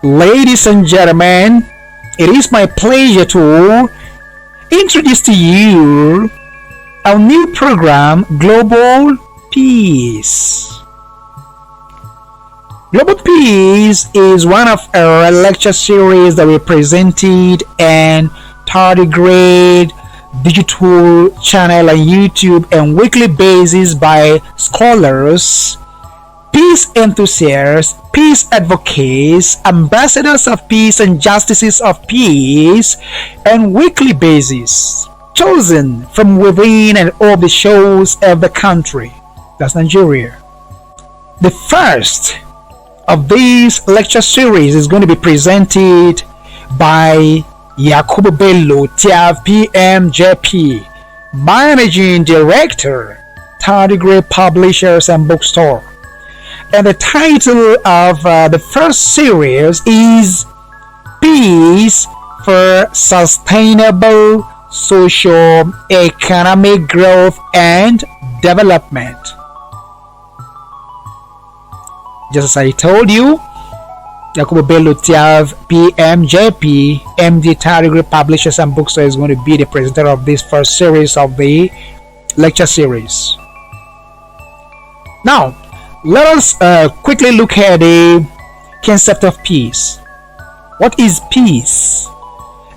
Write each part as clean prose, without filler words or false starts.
Ladies and gentlemen, it is my pleasure to introduce to you our new program, Global Peace. Global Peace is one of our lecture series that we presented in tardigrade digital channel on YouTube and weekly basis by scholars, peace enthusiasts, peace advocates, ambassadors of peace and justices of peace, and weekly basis, chosen from within and all the shows of the country. That's Nigeria. The first of these lecture series is going to be presented by Yakubu Bello, TIAV PMJP, Managing Director, Tardigrade Publishers and Bookstore. And the title of the first series is Peace for Sustainable Socio-Economic Growth and Development. Just as I told you, Yakubu Bello, TIAV PMJP, MD Tardigrade Publishers and Bookstore is going to be the presenter of this first series of the lecture series. Now, let us quickly look at the concept of peace. What is peace?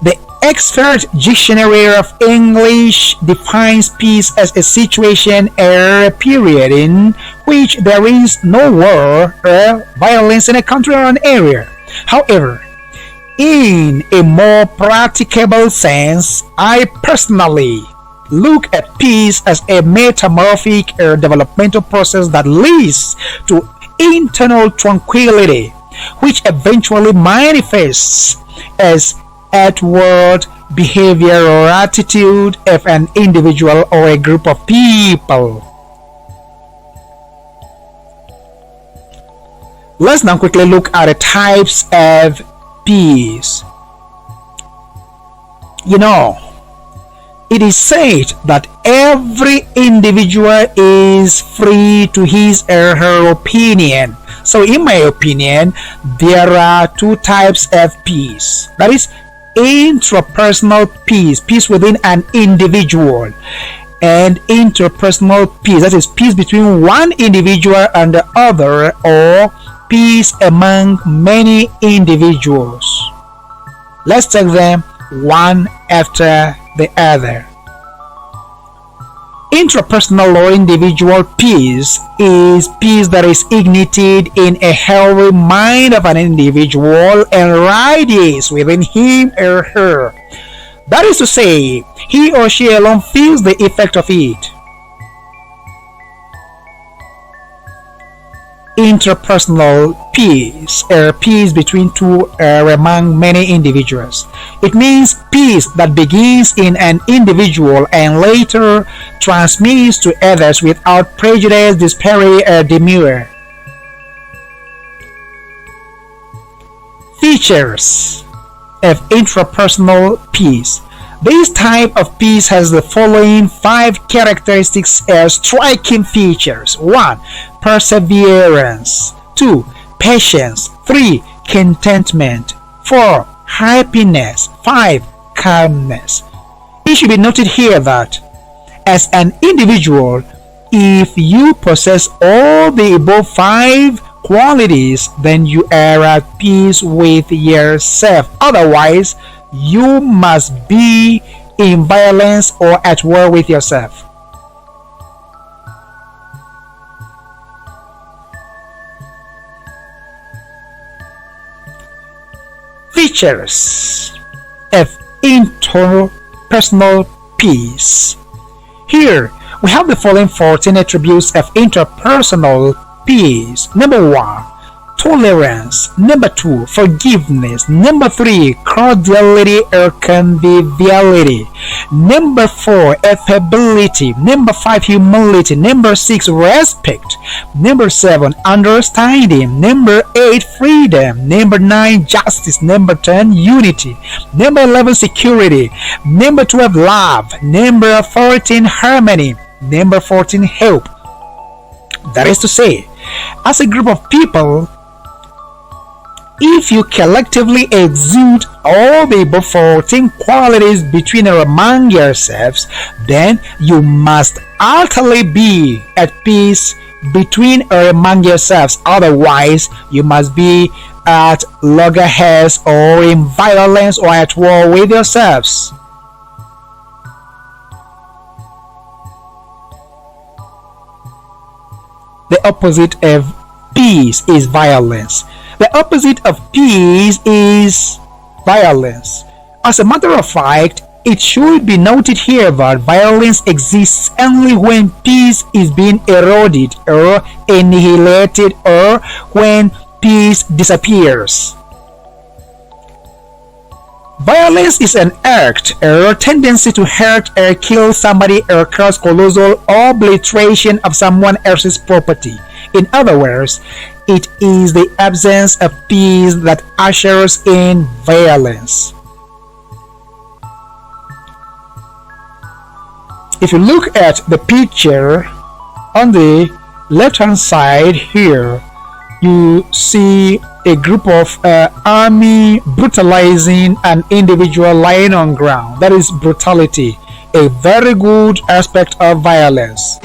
The Oxford Dictionary of English defines peace as a situation or a period in which there is no war or violence in a country or an area. However, in a more practicable sense, I personally look at peace as a metamorphic or developmental process that leads to internal tranquility, which eventually manifests as outward behavior or attitude of an individual or a group of people. Let's now quickly look at the types of peace. It is said that every individual is free to his or her opinion. So in my opinion, there are two types of peace. That is intrapersonal peace, peace within an individual, and interpersonal peace, that is peace between one individual and the other, or peace among many individuals. Let's take them one after the other. Intrapersonal or individual peace is peace that is ignited in a healthy mind of an individual and radiates within him or her. That is to say, he or she alone feels the effect of it. Interpersonal peace, or peace between two or among many individuals. It means peace that begins in an individual and later transmits to others without prejudice, disparity, or demur. Features of intrapersonal peace. This type of peace has the following 5 characteristics as striking features. 1. Perseverance. 2. Patience. 3. Contentment. 4. Happiness. 5. Calmness. It should be noted here that as an individual, if you possess all the above 5 qualities, then you are at peace with yourself. Otherwise, you must be in violence or at war with yourself. Features of interpersonal peace. Here we have the following 14 attributes of interpersonal peace. Number 1, tolerance. Number 2, forgiveness. Number 3, cordiality or conviviality. Number 4, affability. Number 5, humility. Number 6, respect. Number 7, understanding. Number 8, freedom. Number 9, justice. Number 10, unity. Number 11, security. Number 12, love. Number 14, harmony. Number 14, hope. That is to say, as a group of people, If you collectively exude all the above 14 qualities between or among yourselves, then you must utterly be at peace between or among yourselves. Otherwise, you must be at loggerheads or in violence or at war with yourselves. The opposite of peace is violence. The opposite of peace is violence. As a matter of fact, it should be noted here that violence exists only when peace is being eroded or annihilated or when peace disappears. Violence is an act or tendency to hurt or kill somebody or cause colossal obliteration of someone else's property. In other words, it is the absence of peace that ushers in violence. If you look at the picture on the left hand side here, you see a group of army brutalizing an individual lying on ground. That is brutality, a very good aspect of violence.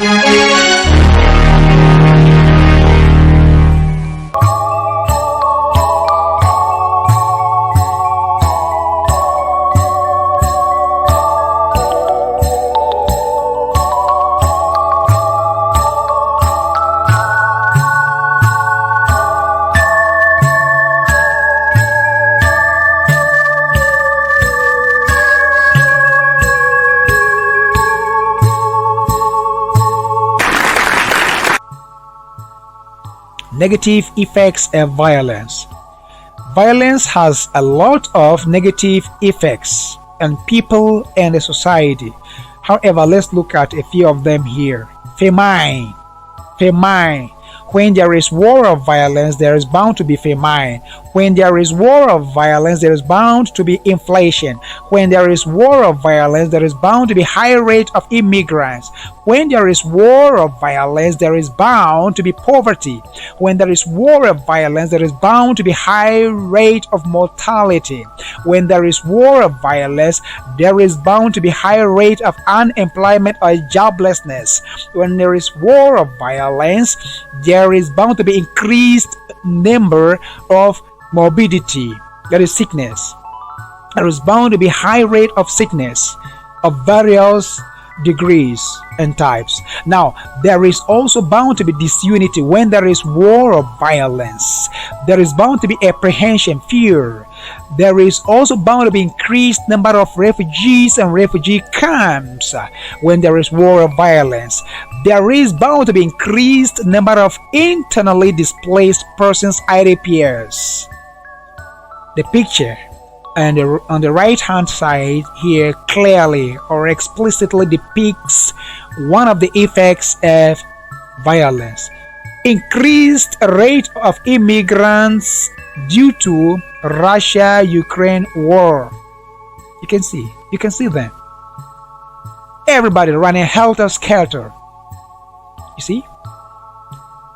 Negative effects of violence. Violence has a lot of negative effects on people and the society. However, let's look at a few of them here. Famine. Famine. When there is war of violence, there is bound to be famine. When there is war of violence, there is bound to be inflation. When there is war of violence, there is bound to be high rate of immigrants. When there is war of violence, there is bound to be poverty. When there is war of violence, there is bound to be high rate of mortality. When there is war of violence, there is bound to be high rate of unemployment or joblessness. When there is war of violence, there is bound to be increased number of morbidity, that is sickness. There is bound to be high rate of sickness of various degrees and types. Now, there is also bound to be disunity when there is war of violence. There is bound to be apprehension, fear. There is also bound to be increased number of refugees and refugee camps when there is war of violence. There is bound to be increased number of internally displaced persons, IDPs. The picture and on the right hand side here clearly or explicitly depicts one of the effects of violence. Increased rate of immigrants due to Russia-Ukraine war. You can see them. Everybody running helter-skelter. You see?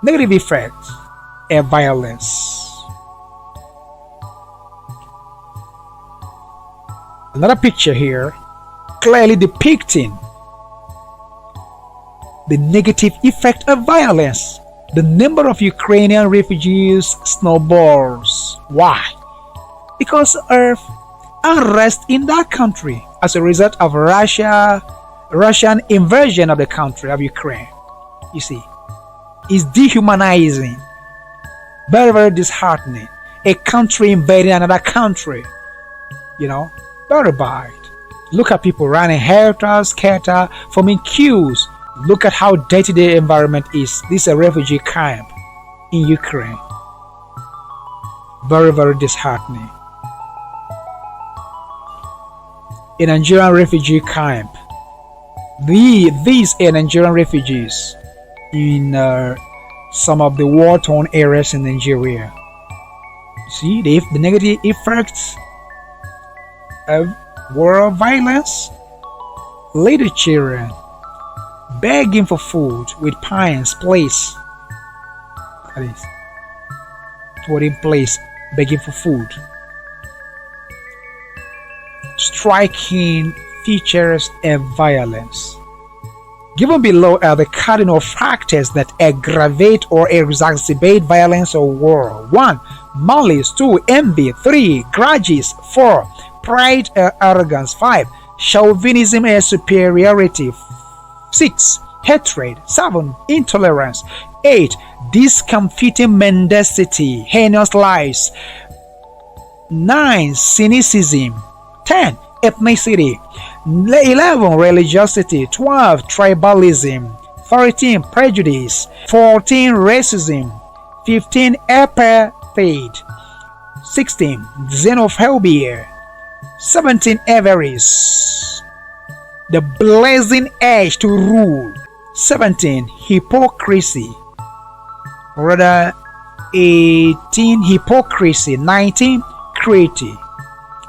Negative effects of violence. Another picture here clearly depicting the negative effect of violence. The number of Ukrainian refugees snowballs. Why? Because of unrest in that country as a result of Russian invasion of the country of Ukraine. You see, it's dehumanizing, very, very disheartening. A country invading another country, very bad. Look at people running helter-skelter, forming queues. Look at how dirty the environment is. This is a refugee camp in Ukraine. Very, very disheartening. A Nigerian refugee camp. These are Nigerian refugees in some of the war-torn areas in Nigeria. See the negative effects of war violence. Little children begging for food with pines placed put in place begging for food. Striking features of violence. Given below are the cardinal factors that aggravate or exacerbate violence or war. 1. Malice. 2. Envy. 3. Grudges. 4. Pride or arrogance. 5. Chauvinism and superiority. 6. Hatred. 7. Intolerance. 8. Discomfiting mendacity, heinous lies. 9. Cynicism. 10. Ethnicity. 11. Religiosity. 12. Tribalism. 13. Prejudice. 14. Racism. 15. Apartheid. 16. Xenophobia. 17. Avarice. The blazing edge to rule. 17. Hypocrisy. Rather, 18. Hypocrisy. 19. Cruelty.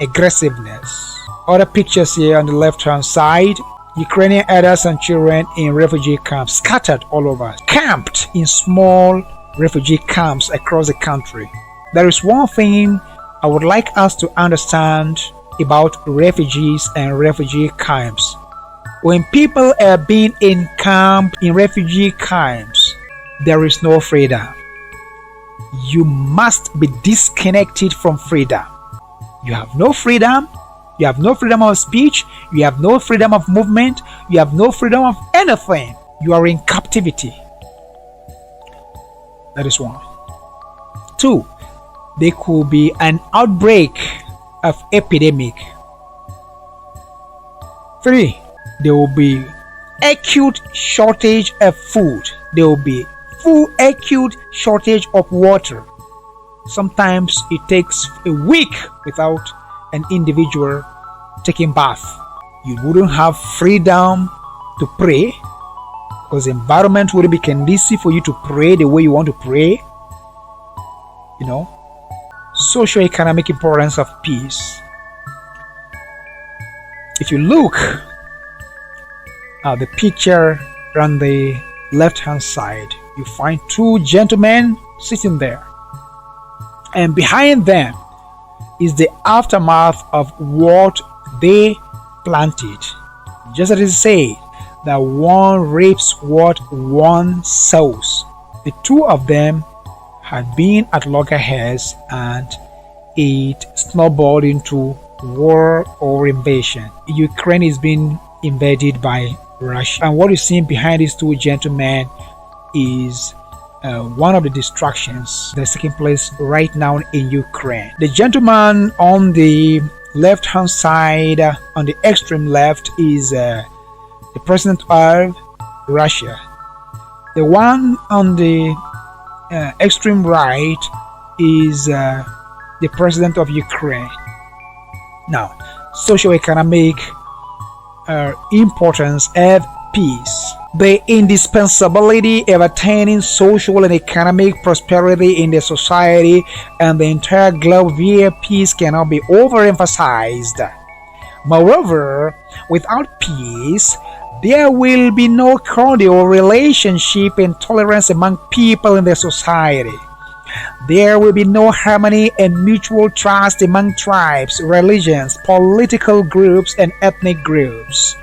Aggressiveness. Other pictures here on the left hand side. Ukrainian adults and children in refugee camps scattered all over, camped in small refugee camps across the country. There is one thing I would like us to understand about refugees and refugee camps. When people are being encamped in refugee camps, there is no freedom. You must be disconnected from freedom. You have no freedom. You have no freedom of speech. You have no freedom of movement. You have no freedom of anything. You are in captivity. That is one. 2. There could be an outbreak of epidemic. 3. There will be acute shortage of food. There will be full acute shortage of water. Sometimes it takes a week without an individual taking bath. You wouldn't have freedom to pray because the environment wouldn't be conducive for you to pray the way you want to pray. Socio-economic importance of peace. If you look at the picture on the left hand side, you find 2 gentlemen sitting there, and behind them is the aftermath of what they planted. Just as it said that one reaps what one sows. The 2 of them had been at loggerheads and it snowballed into war or invasion. Ukraine is being invaded by Russia, and what you see behind these 2 gentlemen is one of the distractions that's taking place right now in Ukraine. The gentleman on the left hand side, on the extreme left, is the president of Russia. The one on the extreme right is the president of Ukraine. Now, socio-economic importance of peace. The indispensability of attaining social and economic prosperity in the society and the entire globe via peace cannot be overemphasized. Moreover, without peace, there will be no cordial relationship and tolerance among people in the society. There will be no harmony and mutual trust among tribes, religions, political groups, and ethnic groups.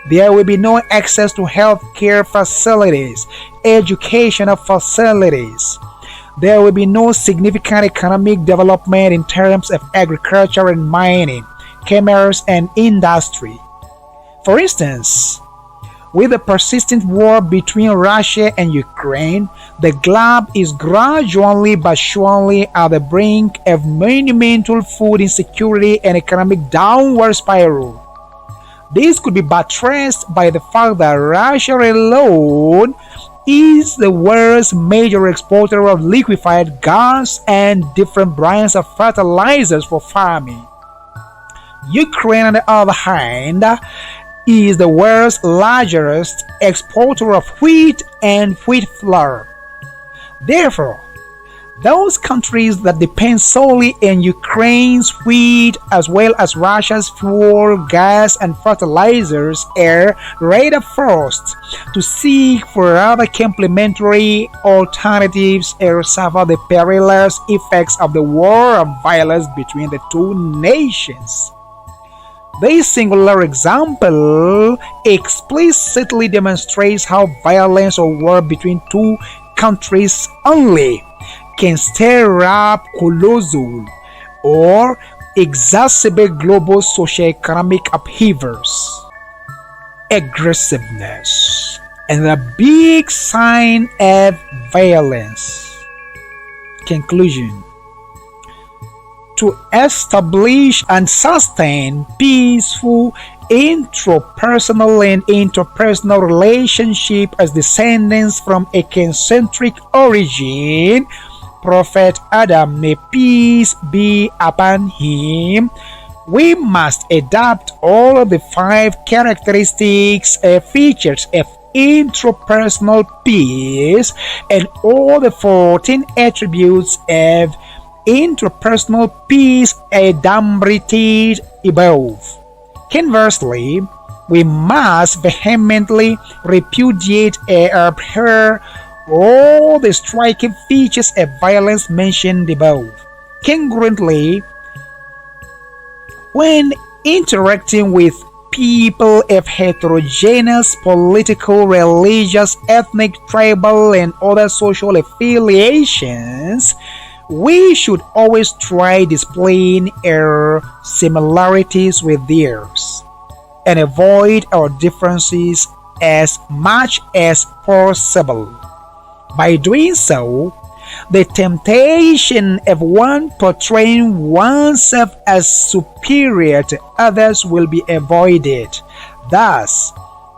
There will be no access to health care facilities, educational facilities. There will be no significant economic development in terms of agriculture and mining, commerce, and industry. For instance, with the persistent war between Russia and Ukraine, the globe is gradually but surely at the brink of monumental food insecurity and economic downward spiral. This could be buttressed by the fact that Russia alone is the world's major exporter of liquefied gas and different brands of fertilizers for farming. Ukraine, on the other hand, is the world's largest exporter of wheat and wheat flour. Therefore, Those countries that depend solely on Ukraine's wheat as well as Russia's fuel, gas, and fertilizers are rather forced to seek for other complementary alternatives or suffer the perilous effects of the war of violence between the two nations. This singular example explicitly demonstrates how violence or war between two countries only can stir up colossal or exacerbate global socio-economic upheavals. Aggressiveness and a big sign of violence. Conclusion: to establish and sustain peaceful intrapersonal and interpersonal relationship as descendants from a concentric origin, Prophet Adam, may peace be upon him, we must adopt all of the 5 characteristics and features of intrapersonal peace and all the 14 attributes of interpersonal peace enumerated above. Conversely, we must vehemently repudiate and abhor all the striking features of violence mentioned above. Congruently, when interacting with people of heterogeneous political, religious, ethnic, tribal, and other social affiliations, we should always try displaying our similarities with theirs and avoid our differences as much as possible. By doing so, the temptation of one portraying oneself as superior to others will be avoided, thus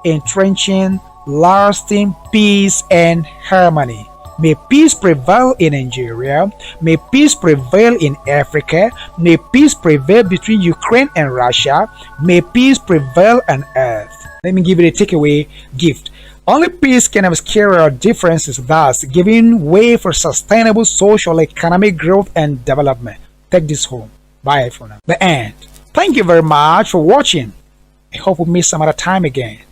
entrenching lasting peace and harmony. May peace prevail in Nigeria. May peace prevail in Africa. May peace prevail between Ukraine and Russia. May peace prevail on earth. Let me give you a takeaway gift. Only peace can obscure our differences, thus giving way for sustainable social economic growth and development. Take this home. Bye for now. The end. Thank you very much for watching. I hope we meet some other time again.